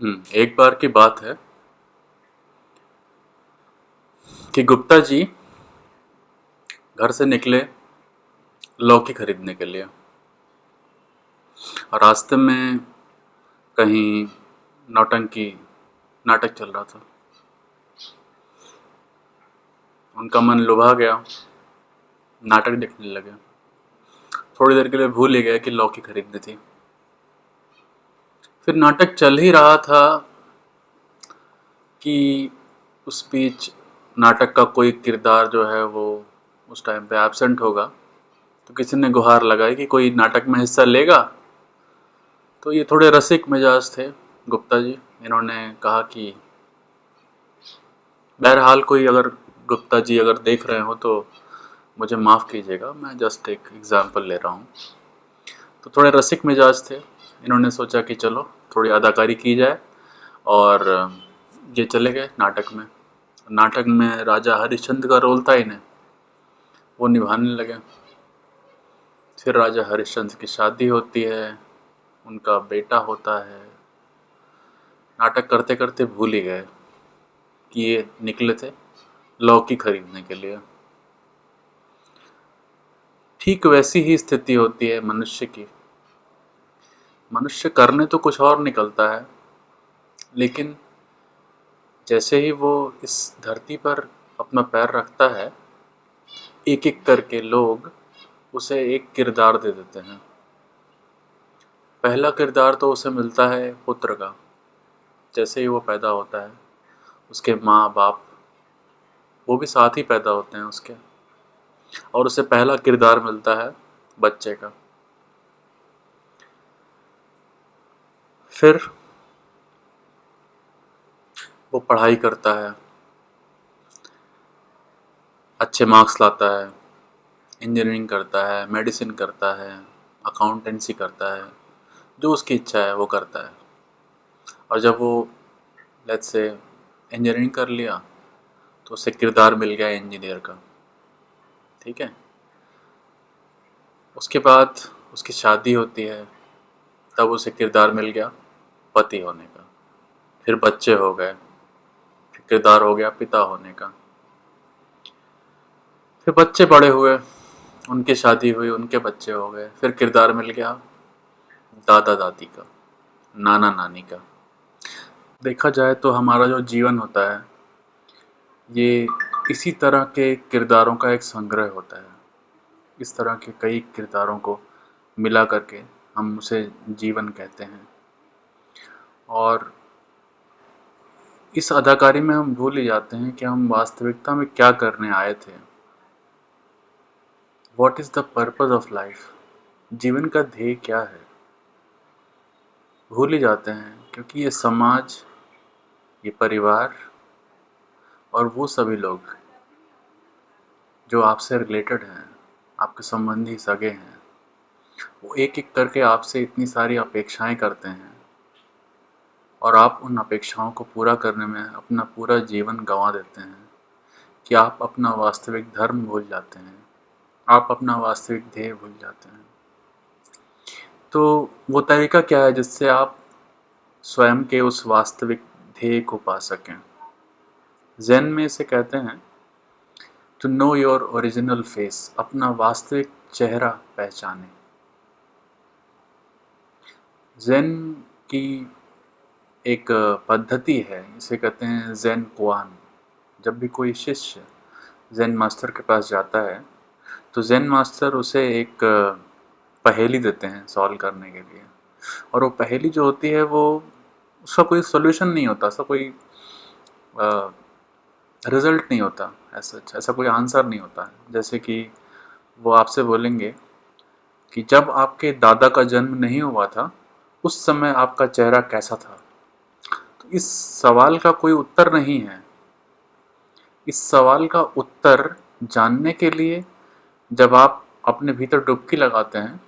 एक बार की बात है कि गुप्ता जी घर से निकले लौकी खरीदने के लिए। और रास्ते में कहीं नौटंकी नाटक चल रहा था। उनका मन लुभा गया, नाटक देखने लगे। थोड़ी देर के लिए भूल ही गए कि लौकी खरीदनी थी। फिर नाटक चल ही रहा था कि उस बीच नाटक का कोई किरदार जो है वो उस टाइम पे एब्सेंट होगा, तो किसी ने गुहार लगाई कि कोई नाटक में हिस्सा लेगा। तो ये थोड़े रसिक मिजाज थे गुप्ता जी। इन्होंने कहा कि बहरहाल कोई अगर गुप्ता जी अगर देख रहे हो तो मुझे माफ़ कीजिएगा, मैं जस्ट एक एग्जांपल ले रहा हूँ। तो थोड़े रसिक मिजाज थे। इन्होंने सोचा कि चलो थोड़ी अदाकारी की जाए, और ये चले गए नाटक में। नाटक में राजा हरिश्चंद्र का रोल था इन्हें, वो निभाने लगे। फिर राजा हरिश्चंद्र की शादी होती है, उनका बेटा होता है। नाटक करते करते भूल ही गए कि ये निकले थे लौकी खरीदने के लिए। ठीक वैसी ही स्थिति होती है मनुष्य की। मनुष्य करने तो कुछ और निकलता है, लेकिन जैसे ही वो इस धरती पर अपना पैर रखता है, एक एक करके लोग उसे एक किरदार दे देते हैं। पहला किरदार तो उसे मिलता है पुत्र का। जैसे ही वो पैदा होता है, उसके माँ बाप वो भी साथ ही पैदा होते हैं उसके, और उसे पहला किरदार मिलता है बच्चे का। फिर वो पढ़ाई करता है, अच्छे मार्क्स लाता है, इंजीनियरिंग करता है, मेडिसिन करता है, अकाउंटेंसी करता है, जो उसकी इच्छा है वो करता है। और जब वो लेट्स से इंजीनियरिंग कर लिया, तो उसे किरदार मिल गया इंजीनियर का। ठीक है। उसके बाद उसकी शादी होती है, तब उसे किरदार मिल गया पति होने का। फिर बच्चे हो गए, फिर किरदार हो गया पिता होने का। फिर बच्चे बड़े हुए, उनकी शादी हुई, उनके बच्चे हो गए, फिर किरदार मिल गया दादा दादी का, नाना नानी का। देखा जाए तो हमारा जो जीवन होता है ये इसी तरह के किरदारों का एक संग्रह होता है। इस तरह के कई किरदारों को मिला करके हम उसे जीवन कहते हैं। और इस अदाकारी में हम भूल ही जाते हैं कि हम वास्तविकता में क्या करने आए थे। What is the purpose of life? जीवन का ध्येय क्या है, भूल ही जाते हैं। क्योंकि ये समाज, ये परिवार और वो सभी लोग जो आपसे रिलेटेड हैं, आपके संबंधी सगे हैं, वो एक एक करके आपसे इतनी सारी अपेक्षाएं करते हैं, और आप उन अपेक्षाओं को पूरा करने में अपना पूरा जीवन गंवा देते हैं कि आप अपना वास्तविक धर्म भूल जाते हैं, आप अपना वास्तविक ध्येय भूल जाते हैं। तो वो तरीका क्या है जिससे आप स्वयं के उस वास्तविक ध्येय को पा सकें? ज़ेन में इसे कहते हैं to know your original face, अपना वास्तविक चेहरा पहचाने। ज़ेन की एक पद्धति है, इसे कहते हैं ज़ेन कुआन। जब भी कोई शिष्य ज़ेन मास्टर के पास जाता है, तो ज़ेन मास्टर उसे एक पहेली देते हैं सॉल्व करने के लिए। और वो पहेली जो होती है वो उसका कोई सॉल्यूशन नहीं होता, उसका कोई रिजल्ट नहीं होता, ऐसा कोई आंसर नहीं होता। जैसे कि वो आपसे बोलेंगे कि जब आपके दादा का जन्म नहीं हुआ था, उस समय आपका चेहरा कैसा था। तो इस सवाल का कोई उत्तर नहीं है। इस सवाल का उत्तर जानने के लिए जब आप अपने भीतर डुबकी लगाते हैं,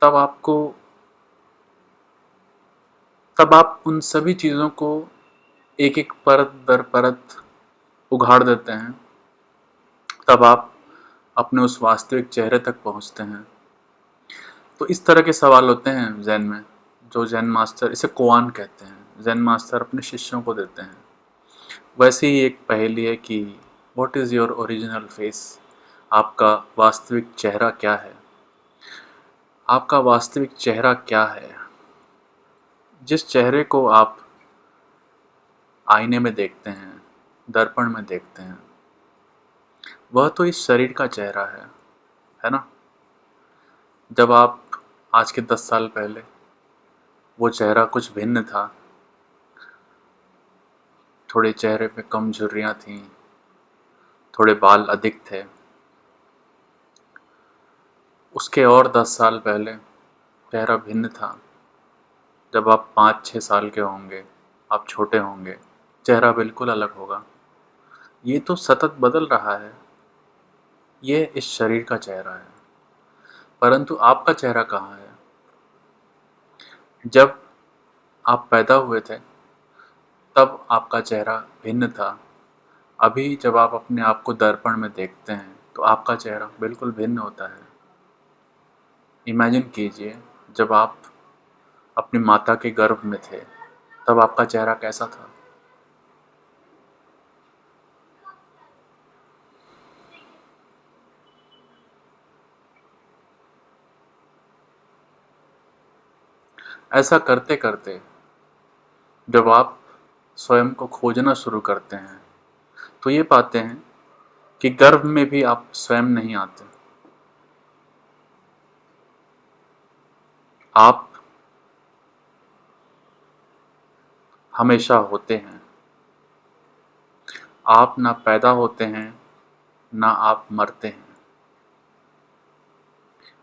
तब आप उन सभी चीज़ों को एक एक परत दर परत उघाड़ देते हैं। तब आप अपने उस वास्तविक चेहरे तक पहुंचते हैं। तो इस तरह के सवाल होते हैं ज़ेन में, जो जैन मास्टर, इसे कोआन कहते हैं, जैन मास्टर अपने शिष्यों को देते हैं, वैसे ही एक पहेली है कि what is your original face, आपका वास्तविक चेहरा क्या है। आपका वास्तविक चेहरा क्या है? जिस चेहरे को आप आईने में देखते हैं, दर्पण में देखते हैं, वह तो इस शरीर का चेहरा है ना। जब आप आज के 10 साल पहले, वो चेहरा कुछ भिन्न था, थोड़े चेहरे पे कम झुर्रियाँ थीं, थोड़े बाल अधिक थे। उसके और 10 साल पहले चेहरा भिन्न था। जब आप 5-6 साल के होंगे, आप छोटे होंगे, चेहरा बिल्कुल अलग होगा। ये तो सतत बदल रहा है, ये इस शरीर का चेहरा है। परंतु आपका चेहरा कहाँ है? जब आप पैदा हुए थे, तब आपका चेहरा भिन्न था। अभी जब आप अपने आप को दर्पण में देखते हैं, तो आपका चेहरा बिल्कुल भिन्न होता है। इमेजिन कीजिए, जब आप अपनी माता के गर्भ में थे, तब आपका चेहरा कैसा था? ऐसा करते करते जब आप स्वयं को खोजना शुरू करते हैं, तो ये पाते हैं कि गर्भ में भी आप स्वयं नहीं आते। आप हमेशा होते हैं। आप ना पैदा होते हैं, ना आप मरते हैं।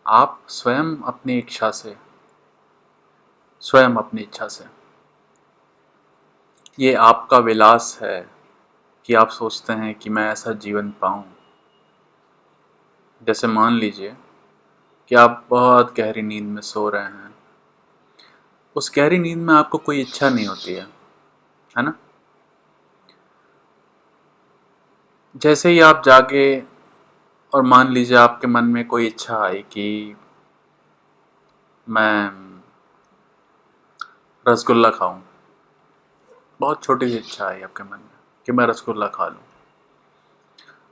आप स्वयं अपनी इच्छा से, स्वयं अपनी इच्छा से। ये आपका विलास है कि आप सोचते हैं कि मैं ऐसा जीवन पाऊं। जैसे मान लीजिए कि आप बहुत गहरी नींद में सो रहे हैं। उस गहरी नींद में आपको कोई इच्छा नहीं होती है ना। जैसे ही आप जागे और मान लीजिए आपके मन में कोई इच्छा आई कि मैं रसगुल्ला खाऊं। बहुत छोटी सी इच्छा आई आपके मन में कि मैं रसगुल्ला खा लूं।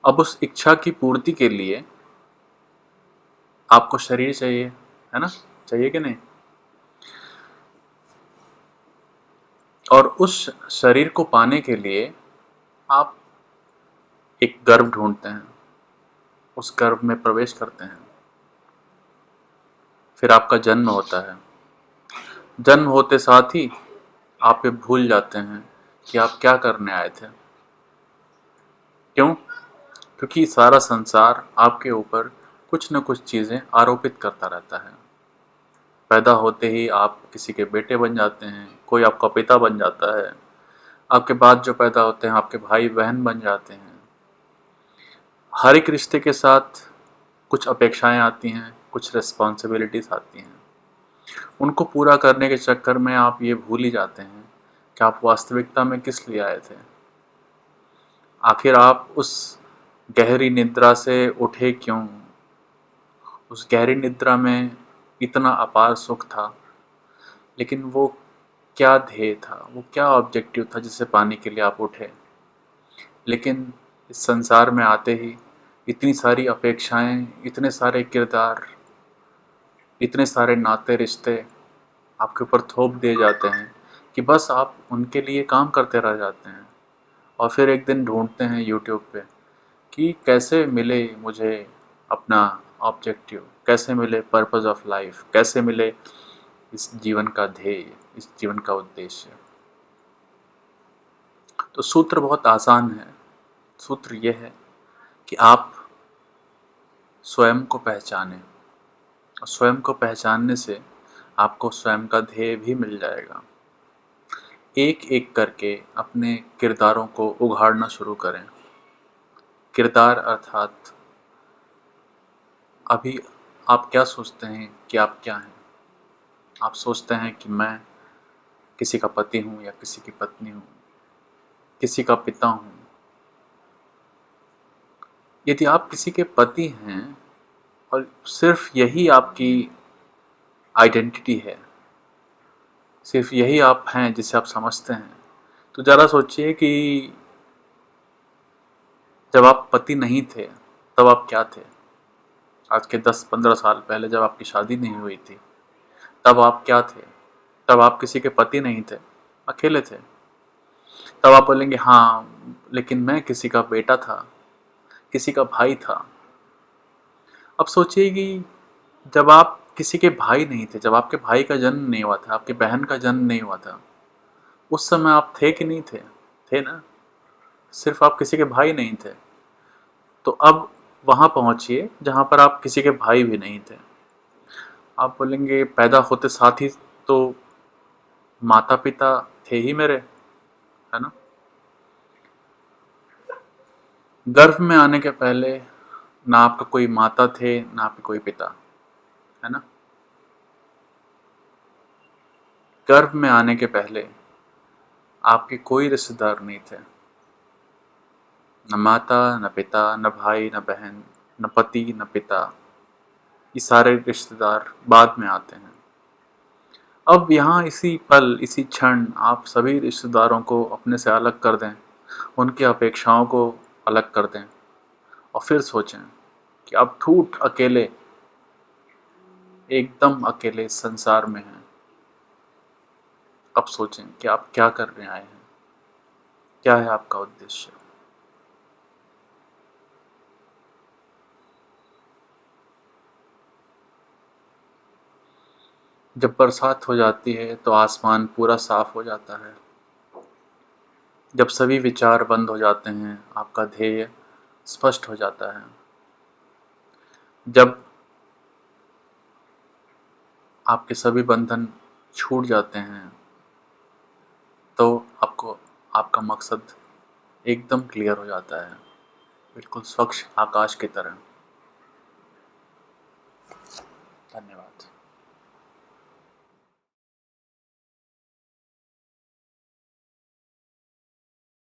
अब उस इच्छा की पूर्ति के लिए आपको शरीर चाहिए, है ना, चाहिए कि नहीं। और उस शरीर को पाने के लिए आप एक गर्भ ढूंढते हैं, उस गर्भ में प्रवेश करते हैं, फिर आपका जन्म होता है। जन्म होते साथ ही आप ये भूल जाते हैं कि आप क्या करने आए थे। क्यों? क्योंकि सारा संसार आपके ऊपर कुछ न कुछ चीज़ें आरोपित करता रहता है। पैदा होते ही आप किसी के बेटे बन जाते हैं, कोई आपका पिता बन जाता है, आपके बाद जो पैदा होते हैं आपके भाई बहन बन जाते हैं। हर एक रिश्ते के साथ कुछ अपेक्षाएं आती हैं, कुछ रिस्पॉन्सिबिलिटीज़ आती हैं। उनको पूरा करने के चक्कर में आप ये भूल ही जाते हैं कि आप वास्तविकता में किस लिए आए थे। आखिर आप उस गहरी निद्रा से उठे क्यों? उस गहरी निद्रा में इतना अपार सुख था, लेकिन वो क्या ध्येय था, वो क्या ऑब्जेक्टिव था जिसे पाने के लिए आप उठे। लेकिन इस संसार में आते ही इतनी सारी अपेक्षाएं, इतने सारे किरदार, इतने सारे नाते रिश्ते आपके ऊपर थोप दिए जाते हैं कि बस आप उनके लिए काम करते रह जाते हैं। और फिर एक दिन ढूंढते हैं यूट्यूब पे कि कैसे मिले मुझे अपना ऑब्जेक्टिव, कैसे मिले पर्पस ऑफ लाइफ, कैसे मिले इस जीवन का ध्येय, इस जीवन का उद्देश्य। तो सूत्र बहुत आसान है। सूत्र यह है कि आप स्वयं को पहचानें, और स्वयं को पहचानने से आपको स्वयं का ध्येय भी मिल जाएगा। एक एक करके अपने किरदारों को उघाड़ना शुरू करें। किरदार अर्थात अभी आप क्या सोचते हैं कि आप क्या हैं। आप सोचते हैं कि मैं किसी का पति हूँ या किसी की पत्नी हूँ, किसी का पिता हूँ। यदि आप किसी के पति हैं और सिर्फ यही आपकी आइडेंटिटी है, सिर्फ यही आप हैं जिसे आप समझते हैं। तो ज़रा सोचिए कि जब आप पति नहीं थे तब आप क्या थे? आज के 10-15 साल पहले जब आपकी शादी नहीं हुई थी तब आप क्या थे? तब आप किसी के पति नहीं थे, अकेले थे। तब आप बोलेंगे हाँ, लेकिन मैं किसी का बेटा था, किसी का भाई था। अब सोचिए कि जब आप किसी के भाई नहीं थे, जब आपके भाई का जन्म नहीं हुआ था, आपकी बहन का जन्म नहीं हुआ था, उस समय आप थे कि नहीं थे? थे ना? सिर्फ आप किसी के भाई नहीं थे। तो अब वहाँ पहुँचिए जहाँ पर आप किसी के भाई भी नहीं थे। आप बोलेंगे पैदा होते साथ ही तो माता पिता थे ही मेरे, है ना? गर्भ में आने के पहले ना आपका कोई माता थे ना आपके कोई पिता, है ना? गर्भ में आने के पहले आपके कोई रिश्तेदार नहीं थे, न माता न पिता न भाई न बहन न पति न पिता। ये सारे रिश्तेदार बाद में आते हैं। अब यहाँ इसी पल इसी क्षण आप सभी रिश्तेदारों को अपने से अलग कर दें, उनकी अपेक्षाओं को अलग कर दें और फिर सोचें कि आप ठूठ अकेले, एकदम अकेले इस संसार में हैं। अब सोचें कि आप क्या करने आए हैं, क्या है आपका उद्देश्य। जब बरसात हो जाती है तो आसमान पूरा साफ हो जाता है। जब सभी विचार बंद हो जाते हैं, आपका ध्येय स्पष्ट हो जाता है। जब आपके सभी बंधन छूट जाते हैं तो आपको आपका मकसद एकदम क्लियर हो जाता है, बिल्कुल स्वच्छ आकाश की तरह। धन्यवाद।